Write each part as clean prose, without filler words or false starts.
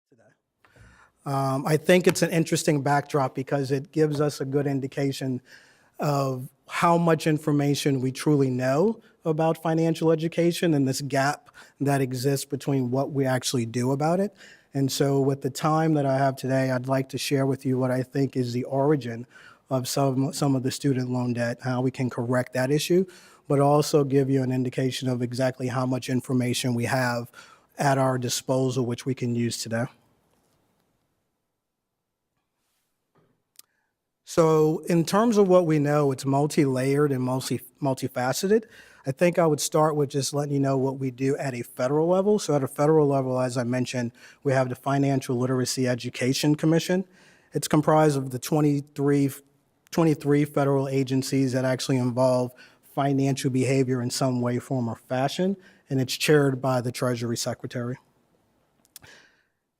today. I think it's an interesting backdrop because it gives us a good indication of how much information we truly know about financial education and this gap that exists between what we actually do about it. And so with the time that I have today, I'd like to share with you what I think is the origin of some of the student loan debt, how we can correct that issue, but also give you an indication of exactly how much information we have at our disposal, which we can use today. So in terms of what we know, it's multi-layered and multifaceted. I think I would start with just letting you know what we do at a federal level. So at a federal level, as I mentioned, we have the Financial Literacy Education Commission. It's comprised of the 23 federal agencies that actually involve financial behavior in some way, form, or fashion, and it's chaired by the Treasury Secretary.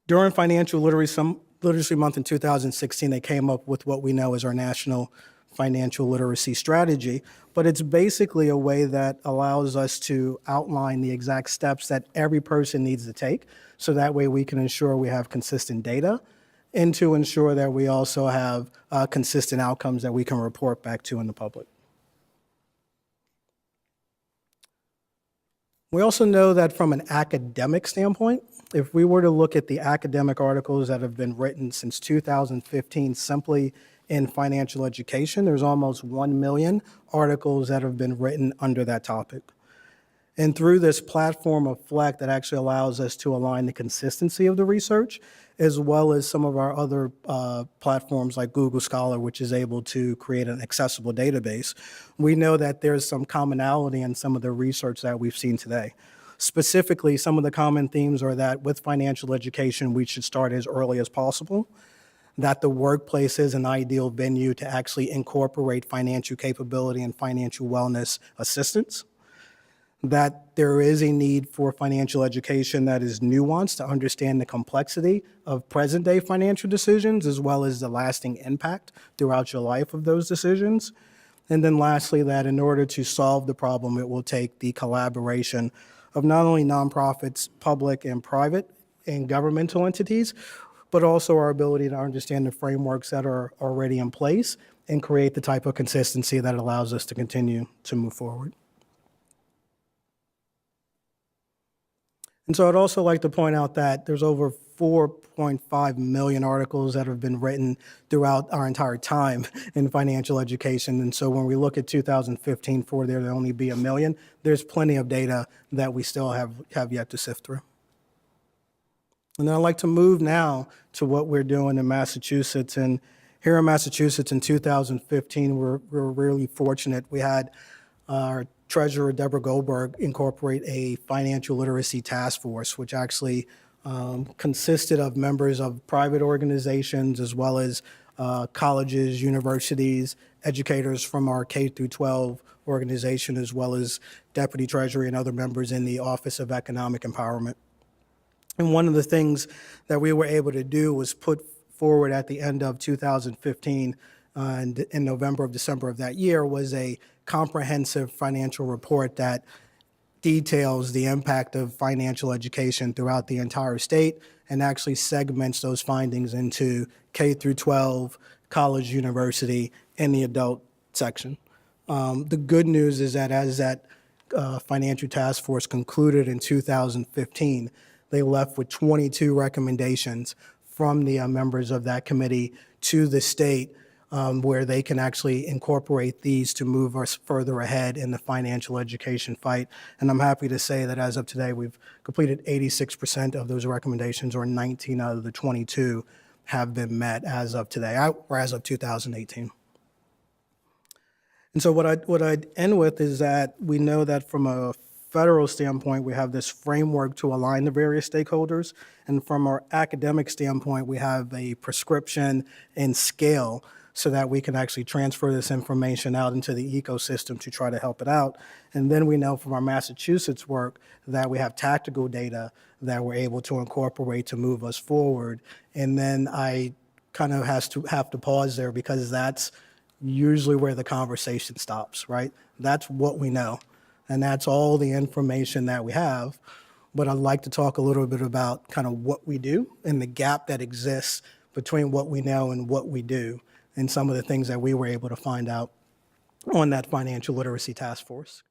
During Financial Literacy Month in 2016, they came up with what we know as our National Financial Literacy Strategy, but it's basically a way that allows us to outline the exact steps that every person needs to take, so that way we can ensure we have consistent data and to ensure that we also have consistent outcomes that we can report back to in the public. We also know that from an academic standpoint, if we were to look at the academic articles that have been written since 2015 simply in financial education, there's almost 1 million articles that have been written under that topic. And through this platform of FLEC that actually allows us to align the consistency of the research, as well as some of our other platforms like Google Scholar, which is able to create an accessible database, we know that there's some commonality in some of the research that we've seen today. Specifically, some of the common themes are that with financial education, we should start as early as possible, that the workplace is an ideal venue to actually incorporate financial capability and financial wellness assistance, that there is a need for financial education that is nuanced to understand the complexity of present-day financial decisions, as well as the lasting impact throughout your life of those decisions. And then lastly, that in order to solve the problem, it will take the collaboration of not only nonprofits, public and private and governmental entities, but also our ability to understand the frameworks that are already in place and create the type of consistency that allows us to continue to move forward. And so I'd also like to point out that there's over 4.5 million articles that have been written throughout our entire time in financial education. And so when we look at 2015 for there to only be 1 million, there's plenty of data that we still have yet to sift through. And then I'd like to move now to what we're doing in Massachusetts. And here in Massachusetts in 2015, we're really fortunate. We had our Treasurer Deborah Goldberg incorporate a financial literacy task force, which actually consisted of members of private organizations as well as colleges, universities, educators from our K through 12 organization, as well as Deputy Treasury and other members in the Office of Economic Empowerment. And one of the things that we were able to do was put forward at the end of 2015 and in November, December of that year was a comprehensive financial report that details the impact of financial education throughout the entire state and actually segments those findings into K through 12, college, university, and the adult section. The good news is that as that financial task force concluded in 2015, they left with 22 recommendations from the members of that committee to the state where they can actually incorporate these to move us further ahead in the financial education fight. And I'm happy to say that as of today, we've completed 86% of those recommendations, or 19 out of the 22 have been met as of today, or as of 2018. And so what I'd end with is that we know that from a federal standpoint, we have this framework to align the various stakeholders. And from our academic standpoint, we have a prescription and scale so that we can actually transfer this information out into the ecosystem to try to help it out. And then we know from our Massachusetts work that we have tactical data that we're able to incorporate to move us forward. And then I kind of have to pause there because that's usually where the conversation stops, right? That's what we know. And that's all the information that we have. but I'd like to talk a little bit about kind of what we do and the gap that exists between what we know and what we do, and some of the things that we were able to find out on that financial literacy task force.